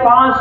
5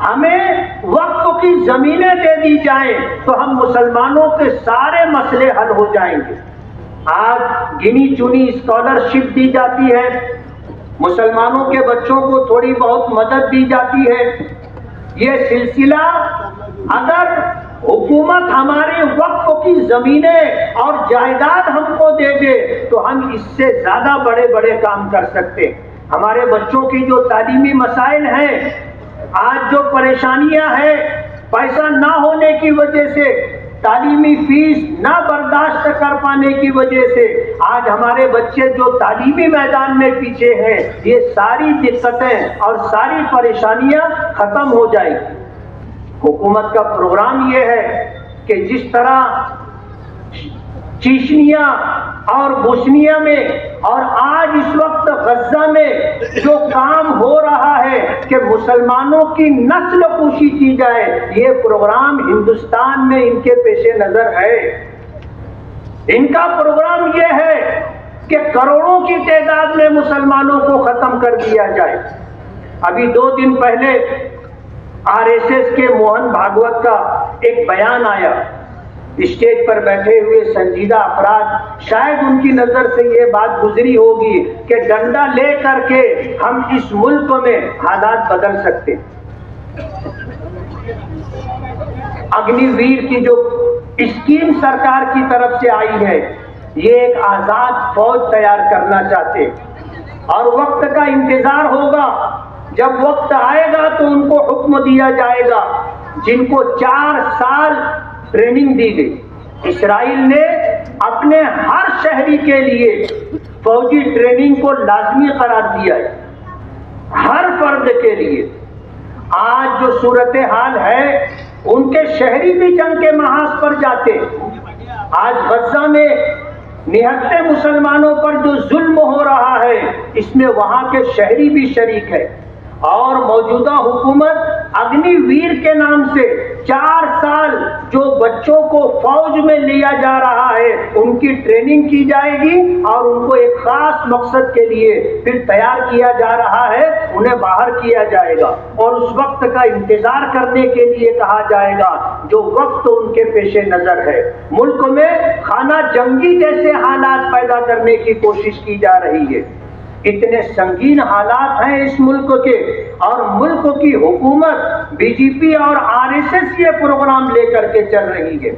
ہمیں وقف کی زمینیں دے دی جائیں تو ہم مسلمانوں کے سارے مسئلے حل ہو جائیں گے۔ آج گنی چنی اسکالرشپ دی جاتی ہے، مسلمانوں کے بچوں کو تھوڑی بہت مدد دی جاتی ہے۔ یہ سلسلہ اگر حکومت ہمارے وقف کی زمینیں اور جائیداد ہم کو دے دے تو ہم اس سے زیادہ بڑے بڑے کام کر سکتے ہیں۔ ہمارے بچوں کی جو تعلیمی مسائل ہیں، آج جو پریشانیاں ہیں، پیسہ نہ ہونے کی وجہ سے، تعلیمی فیس نہ برداشت کر پانے کی وجہ سے آج ہمارے بچے جو تعلیمی میدان میں پیچھے ہیں، یہ ساری دقتیں اور ساری پریشانیاں ختم ہو جائیں گی۔ حکومت کا پروگرام یہ ہے کہ جس طرح چیچنیا اور بوسنیا میں اور آج اس وقت غزہ میں جو کام ہو رہا ہے کہ مسلمانوں کی نسل کشی کی جائے، یہ پروگرام ہندوستان میں ان کے پیش نظر ہے۔ ان کا پروگرام یہ ہے کہ کروڑوں کی تعداد میں مسلمانوں کو ختم کر دیا جائے۔ ابھی 2 دن پہلے RSS کے موہن بھاگوت کا ایک بیان آیا، اسٹیج پر بیٹھے ہوئے سنجیدہ افراد، شاید ان کی نظر سے یہ بات گزری ہوگی کہ ڈنڈا لے کر کے ہم اس ملک میں حالات بدل سکتے۔ اگنی ویر کی جو اسکیم سرکار کی طرف سے آئی ہے، یہ ایک آزاد فوج تیار کرنا چاہتے اور وقت کا انتظار ہوگا۔ جب وقت آئے گا تو ان کو حکم دیا جائے گا، جن کو 4 سال ٹریننگ دی گئی۔ اسرائیل نے اپنے ہر شہری کے لیے فوجی ٹریننگ کو لازمی قرار دیا ہے، ہر فرد کے لیے۔ آج جو صورتحال ہے، ان کے شہری بھی جنگ کے محاذ پر جاتے۔ آج غزہ میں نہتے مسلمانوں پر جو ظلم ہو رہا ہے، اس میں وہاں کے شہری بھی شریک ہے، اور موجودہ حکومت اگنی ویر کے نام سے 4 سال جو بچوں کو فوج میں لیا جا رہا ہے، ان کی ٹریننگ کی جائے گی اور ان کو ایک خاص مقصد کے لیے پھر تیار کیا جا رہا ہے، انہیں باہر کیا جائے گا اور اس وقت کا انتظار کرنے کے لیے کہا جائے گا جو وقت ان کے پیش نظر ہے۔ ملک میں خانہ جنگی جیسے حالات پیدا کرنے کی کوشش کی جا رہی ہے۔ اتنے سنگین حالات ہیں اس ملک کے، اور ملک کی حکومت BJP اور RSS یہ پروگرام لے کر کے چل رہی ہے۔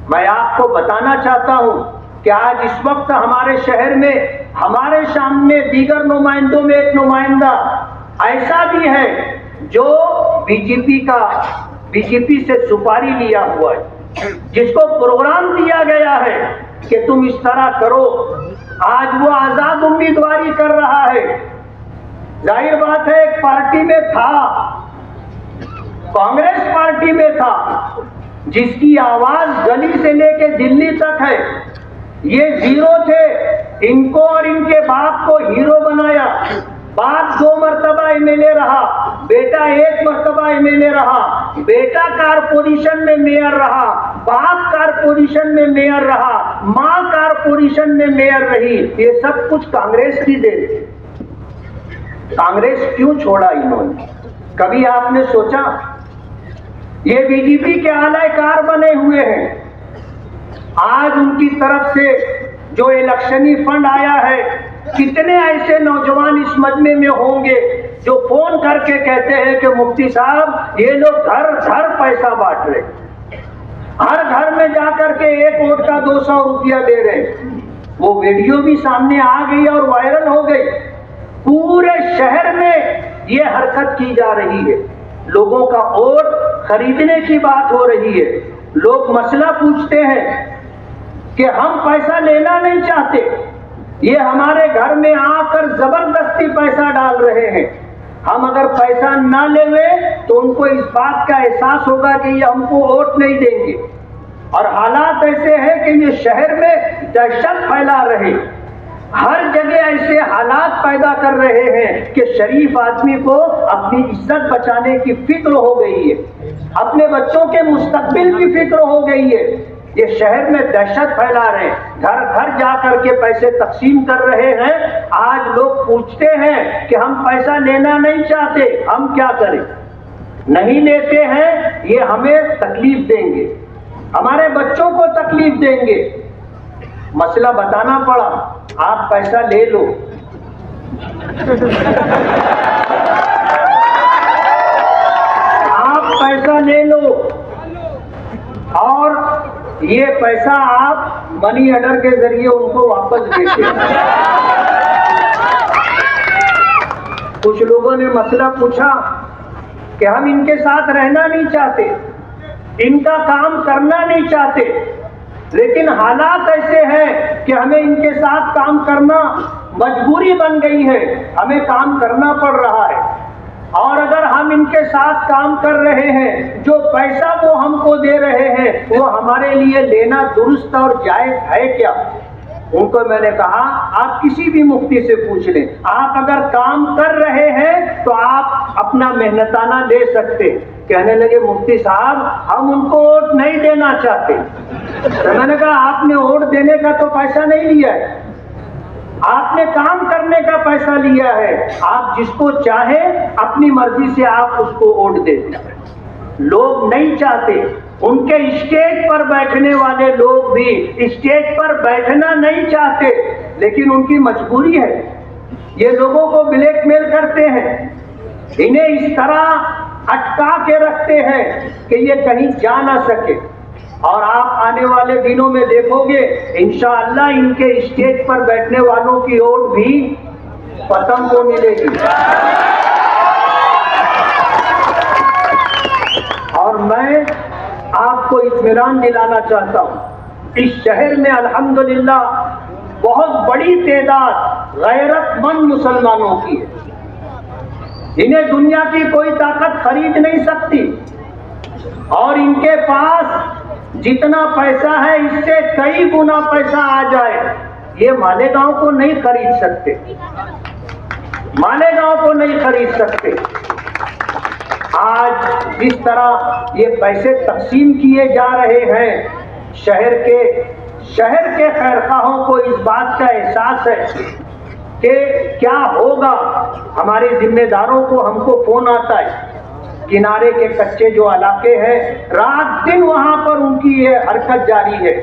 میں آپ کو بتانا چاہتا ہوں کہ آج اس وقت ہمارے شہر میں ہمارے سامنے دیگر نمائندوں میں ایک نمائندہ ایسا بھی ہے جو BJP سے سپاری لیا ہوا ہے، جس کو پروگرام دیا گیا ہے کہ تم اس طرح کرو۔ آج وہ آزاد امیدواری کر رہا ہے۔ ظاہر بات ہے، ایک پارٹی میں تھا، کانگریس پارٹی میں تھا، جس کی آواز گلی سے لے کے دلی تک ہے۔ یہ زیرو تھے، ان کو اور ان کے باپ کو ہیرو بنایا۔ باپ 2 مرتبہ MLA رہا، بیٹا 1 مرتبہ MLA رہا، بیٹا کارپوریشن میں میئر رہا، باپ کارپوریشن میں میئر رہا، ماں کارپوریشن میں میئر رہی۔ یہ سب کچھ کانگریس کی دے۔ کانگریس کیوں چھوڑا انہوں نے؟ کبھی آپ نے سوچا؟ یہ BJP کے اعلی کار بنے ہوئے ہیں۔ آج ان کی طرف سے جو الیکشنی فنڈ آیا ہے، کتنے ایسے نوجوان اس مجمع میں ہوں گے جو فون کر کے کہتے ہیں کہ مفتی صاحب یہ لوگ گھر گھر پیسہ بانٹ رہے، ہر گھر میں جا کر کے 1 ووٹ کا 200 روپیہ دے رہے۔ وہ ویڈیو بھی سامنے آ گئی اور وائرل ہو گئی۔ پورے شہر میں یہ حرکت کی جا رہی ہے، لوگوں کا ووٹ خریدنے کی بات ہو رہی ہے۔ لوگ مسئلہ پوچھتے ہیں کہ ہم پیسہ لینا نہیں چاہتے، یہ ہمارے گھر میں آ کر زبردستی پیسہ ڈال رہے ہیں۔ ہم اگر پیسہ نہ لے تو ان کو اس بات کا احساس ہوگا کہ یہ ہم کو ووٹ نہیں دیں گے۔ اور حالات ایسے ہیں کہ یہ شہر میں دہشت پھیلا رہے، ہر جگہ ایسے حالات پیدا کر رہے ہیں کہ شریف آدمی کو اپنی عزت بچانے کی فکر ہو گئی ہے، اپنے بچوں کے مستقبل کی فکر ہو گئی ہے۔ یہ شہر میں دہشت پھیلا رہے ہیں، گھر گھر جا کر کے پیسے تقسیم کر رہے ہیں۔ آج لوگ پوچھتے ہیں کہ ہم پیسہ لینا نہیں چاہتے، ہم کیا کریں؟ نہیں لیتے ہیں یہ ہمیں تکلیف دیں گے, ہمارے بچوں کو تکلیف دیں گے. مسئلہ بتانا پڑا, آپ پیسہ لے لو. آپ پیسہ لے لو اور یہ پیسہ آپ منی آرڈر کے ذریعے ان کو واپس دیتے ہیں. کچھ لوگوں نے مسئلہ پوچھا کہ ہم ان کے ساتھ رہنا نہیں چاہتے, ان کا کام کرنا نہیں چاہتے, لیکن حالات ایسے ہیں کہ ہمیں ان کے ساتھ کام کرنا مجبوری بن گئی ہے, ہمیں کام کرنا پڑ رہا ہے. اور اگر ہم ان کے ساتھ کام کر رہے ہیں, جو پیسہ وہ ہم کو دے رہے ہیں وہ ہمارے لیے لینا درست اور جائز ہے کیا؟ ان کو میں نے کہا آپ کسی بھی مفتی سے پوچھ لیں, آپ اگر کام کر رہے ہیں تو آپ اپنا محنتانہ دے سکتے. کہنے لگے مفتی صاحب ہم ان کو ووٹ نہیں دینا چاہتے. تو میں نے کہا آپ نے ووٹ دینے کا تو پیسہ نہیں لیا ہے, آپ نے کام کرنے کا پیسہ لیا ہے. آپ جس کو چاہیں اپنی مرضی سے آپ اس کو ووٹ دے دیں. لوگ نہیں چاہتے, ان کے اسٹیج پر بیٹھنے والے لوگ بھی اسٹیج پر بیٹھنا نہیں چاہتے, لیکن ان کی مجبوری ہے. یہ لوگوں کو بلیک میل کرتے ہیں, انہیں اس طرح اٹکا کے رکھتے ہیں کہ یہ کہیں جا نہ سکے. اور آپ آنے والے دنوں میں دیکھو گے انشاءاللہ ان کے اسٹیج پر بیٹھنے والوں کی ووٹ بھی پتنگ کو ملے گی. اور میں آپ کو اطمینان دلانا چاہتا ہوں, اس شہر میں الحمدللہ بہت بڑی تعداد غیرت مند مسلمانوں کی ہے. انہیں دنیا کی کوئی طاقت خرید نہیں سکتی, اور ان کے پاس جتنا پیسہ ہے اس سے کئی گنا پیسہ آ جائے یہ مالیگاؤں کو نہیں خرید سکتے, مالیگاؤں کو نہیں خرید سکتے. آج جس طرح یہ پیسے تقسیم کیے جا رہے ہیں, شہر کے خیرخواہوں کو اس بات کا احساس ہے کہ کیا ہوگا. ہمارے ذمہ داروں کو ہم کو فون آتا ہے, کنارے کے کچے جو علاقے ہیں رات دن وہاں پر ان کی یہ حرکت جاری ہے,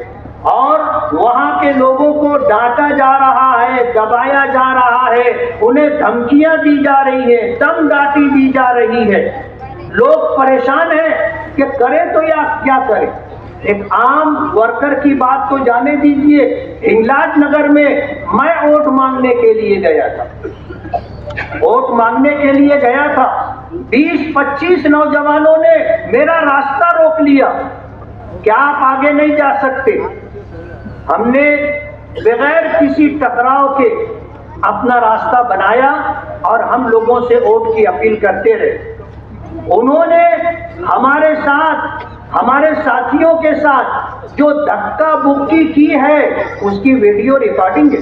اور وہاں کے لوگوں کو ڈانٹا جا رہا ہے, دبایا جا رہا ہے, انہیں دھمکیاں دی جا رہی ہیں, دم ڈاٹی دی جا رہی ہے. لوگ پریشان ہیں کہ کریں تو یا کیا کریں. ایک عام ورکر کی بات تو جانے دیجئے, ہنگلاج نگر میں میں ووٹ مانگنے کے لیے گیا تھا, ووٹ مانگنے کے لیے گیا تھا, 20-25 نوجوانوں نے میرا راستہ روک لیا, کیا آپ آگے نہیں جا سکتے؟ ہم نے بغیر کسی ٹکراؤ کے اپنا راستہ بنایا اور ہم لوگوں سے ووٹ کی اپیل کرتے رہے. انہوں نے ہمارے ساتھ, ہمارے ساتھیوں کے ساتھ جو دھکا بکی کی ہے اس کی ویڈیو ریکارڈنگ ہے.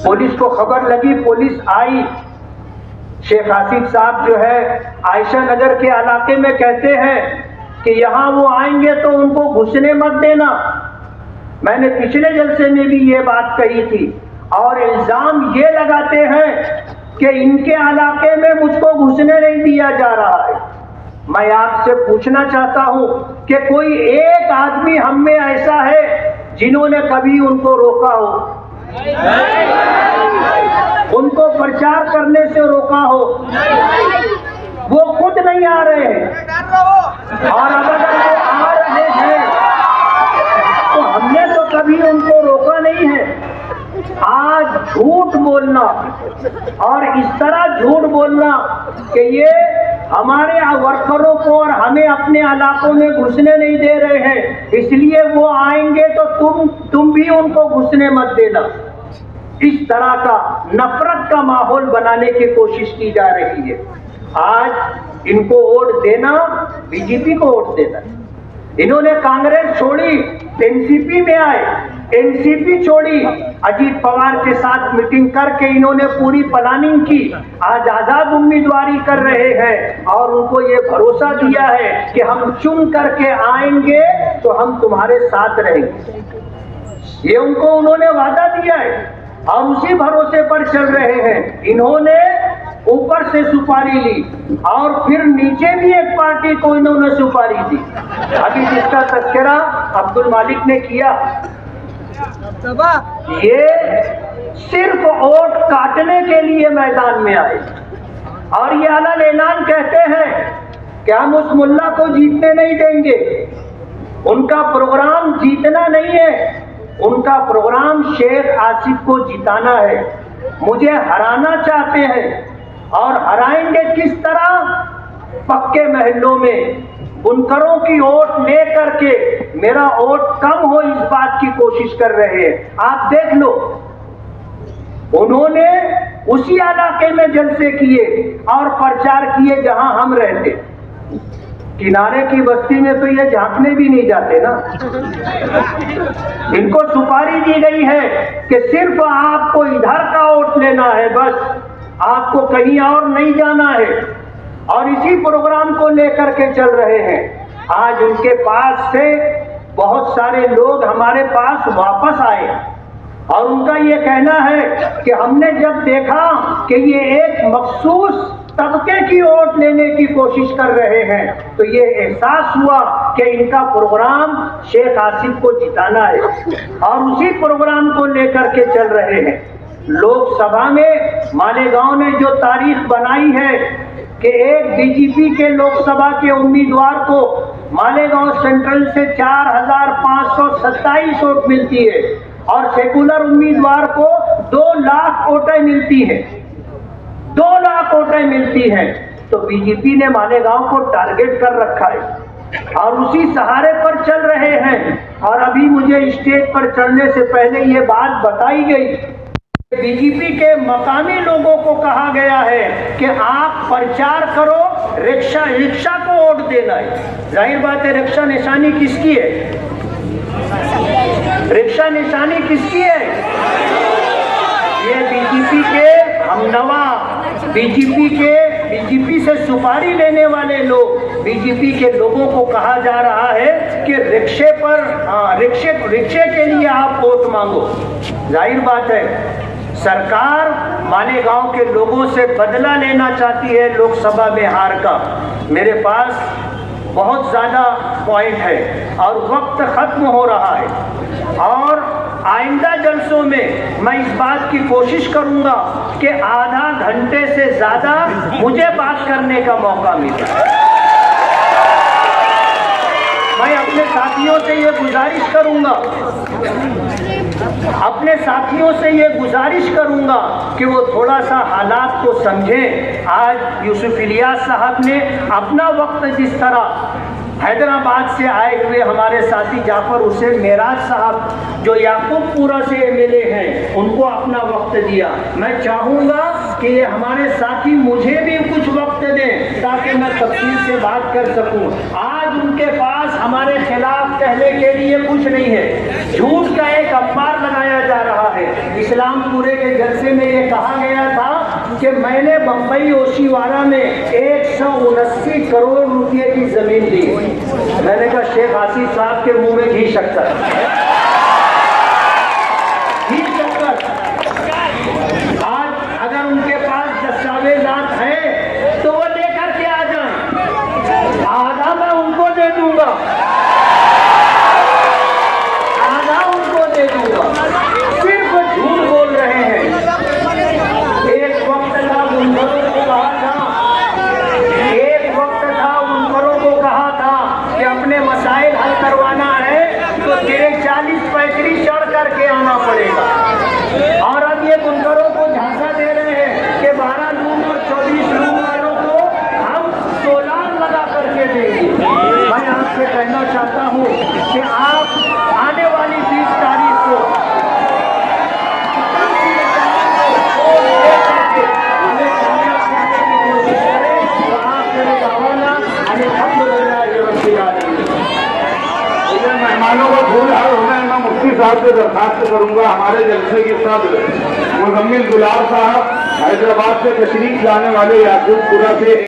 پولیس کو خبر لگی, پولیس آئی. شیخ آصف صاحب جو ہے عائشہ نگر کے علاقے میں کہتے ہیں کہ یہاں وہ آئیں گے تو ان کو گھسنے مت دینا. میں نے پچھلے جلسے میں بھی یہ بات کہی تھی, اور الزام یہ لگاتے ہیں کہ ان کے علاقے میں مجھ کو گھسنے نہیں دیا جا رہا ہے. میں آپ سے پوچھنا چاہتا ہوں کہ کوئی ایک آدمی ہم میں ایسا ہے جنہوں نے کبھی ان کو روکا ہو, ان کو پرچار کرنے سے روکا ہو؟ وہ خود نہیں آ رہے ہیں, اور اگر وہ آ رہے ہیں تو ہم نے تو کبھی ان کو روکا نہیں ہے. آج جھوٹ بولنا اور اس طرح جھوٹ بولنا کہ یہ ہمارے ورکروں کو اور ہمیں اپنے علاقوں میں گھسنے نہیں دے رہے ہیں, اس لیے وہ آئیں گے تو تم بھی ان کو گھسنے مت دینا, اس طرح کا نفرت کا ماحول بنانے کی کوشش کی جا رہی ہے. آج ان کو ووٹ دینا بی جے پی کو ووٹ دینا. انہوں نے کانگریس چھوڑی, این سی پی میں آئے, این سی پی چھوڑی, اجیت پوار کے ساتھ میٹنگ کر کے انہوں نے پوری پلاننگ کی. آج آزاد امیدواری کر رہے ہیں اور ان کو یہ بھروسہ دیا ہے کہ ہم چن کر کے آئیں گے تو ہم تمہارے ساتھ رہیں گے. یہ ان کو انہوں نے وعدہ دیا ہے اور اسی بھروسے پر چل رہے ہیں. انہوں نے اوپر سے سپاری لی, اور پھر نیچے بھی ایک پارٹی کو انہوں نے سپاری دی. ابھی جس کا تذکرہ عبد المالک نے کیا, یہ صرف ووٹ کاٹنے کے لیے میدان میں آئے اور یہ اعلان اعلان کہتے ہیں کہ ہم اس ملا کو جیتنے نہیں دیں گے. ان کا پروگرام جیتنا نہیں ہے, ان کا پروگرام شیخ آصف کو جتانا ہے. مجھے ہرانا چاہتے ہیں اور ہرائیں گے کس طرح؟ پکے محلوں میں بنکروں کی ووٹ لے کر کے میرا ووٹ کم ہو اس بات کی کوشش کر رہے ہیں. آپ دیکھ لو, انہوں نے اسی علاقے میں جلسے کیے اور پرچار کیے جہاں ہم رہتے. کنارے کی بستی میں تو یہ جھانکنے بھی نہیں جاتے نا. ان کو سپاری دی گئی ہے کہ صرف آپ کو ادھر کا ووٹ لینا ہے, بس آپ کو کہیں اور نہیں جانا ہے, اور اسی پروگرام کو لے کر کے چل رہے ہیں. آج ان کے پاس سے بہت سارے لوگ ہمارے پاس واپس آئے اور ان کا یہ کہنا ہے کہ ہم نے جب دیکھا کہ یہ ایک مخصوص طبقے کی ووٹ لینے کی کوشش کر رہے ہیں تو یہ احساس ہوا کہ ان کا پروگرام شیخ آصف کو جتانا ہے اور اسی پروگرام کو لے کر کے چل رہے ہیں. لوک سبھا میں مالیگاؤں نے جو تاریخ بنائی ہے کہ ایک بی جے پی کے لوک سبھا کے امیدوار کو مالیگاؤں سینٹرل سے 4,527 ووٹ ملتی ہے اور سیکولر امیدوار کو 2 لاکھ ووٹیں ملتی ہیں, 2 لاکھ ووٹیں ملتی ہیں. تو بی جے پی نے مالیگاؤں کو ٹارگٹ کر رکھا ہے اور اسی سہارے پر چل رہے ہیں. اور ابھی مجھے اسٹیج پر چڑھنے سے پہلے یہ بات بتائی گئی, بی جے پی کے مقامی لوگوں کو کہا گیا ہے کہ آپ پرچار کرو, رکشا کو ووٹ دینا ہے. ظاہر بات ہے رکشا نشانی کس کی ہے؟ رکشا نشانی کس کی ہے؟ یہ بی جے پی کے ہمنوا, بی جے پی سے سپاری لینے والے لوگ, بی جے پی کے لوگوں کو کہا جا رہا ہے کہ رکشے کے لیے آپ ووٹ مانگو. ظاہر بات ہے سرکار مالیگاؤں کے لوگوں سے بدلہ لینا چاہتی ہے لوک سبھا میں ہار کا. میرے پاس بہت زیادہ پوائنٹ ہے اور وقت ختم ہو رہا ہے اور آئندہ جلسوں میں میں اس بات کی کوشش کروں گا کہ آدھا گھنٹے سے زیادہ مجھے بات کرنے کا موقع ملے. میں اپنے ساتھیوں سے یہ گزارش کروں گا کہ وہ تھوڑا سا حالات کو سمجھیں. آج یوسف الیاس صاحب نے اپنا وقت جس طرح حیدرآباد سے آئے ہوئے ہمارے ساتھی جعفر حسین معراج صاحب جو یعقوب پورا سے MLA ہیں ان کو اپنا وقت دیا, میں چاہوں گا کہ یہ ہمارے ساتھی مجھے بھی کچھ وقت دیں تاکہ میں تفصیل سے بات کر سکوں. آج ان کے پاس ہمارے خلاف کہنے کے لیے کچھ نہیں ہے, جھوٹ کا ایک اخبار لگایا جا رہا ہے. اسلام پورے کے جلسے میں یہ کہا گیا تھا کہ میں نے بمبئی اوشیوارا میں 179 کروڑ روپے کی زمین دی. میں نے کہا شیخ آصف صاحب کے منہ میں گھی شکر, آج اگر ان کے پاس دستاویزات ہیں تو وہ لے کر کے آ جائیں, آدھا میں ان کو دے دوں گا, آدھا ان کو دے دوں گا. صرف جھوٹ بول رہے ہیں. ایک وقت تھا بنکروں کو کہا تھا کہ اپنے مسائل حل کروانا ہے تو تیرے 40 پیکری چڑھ کر کے آنا پڑے گا, اور اب یہ بنکروں کو جھانسا دے رہے ہیں کہ 12 لوگ اور 24 لوگ والوں کو ہم 16 لگا کر کے دیں گے. میں آپ سے کہنا چاہتا ہوں کہ آپ آنے والی 20 تاریخ کو مہمانوں کو پھول ہار ہونا ہے. میں مفتی صاحب سے درخواست کروں گا ہمارے جلسے کے صدر مزمل گلاب صاحب حیدرآباد سے تشریف لانے والے یعقوب پورا سے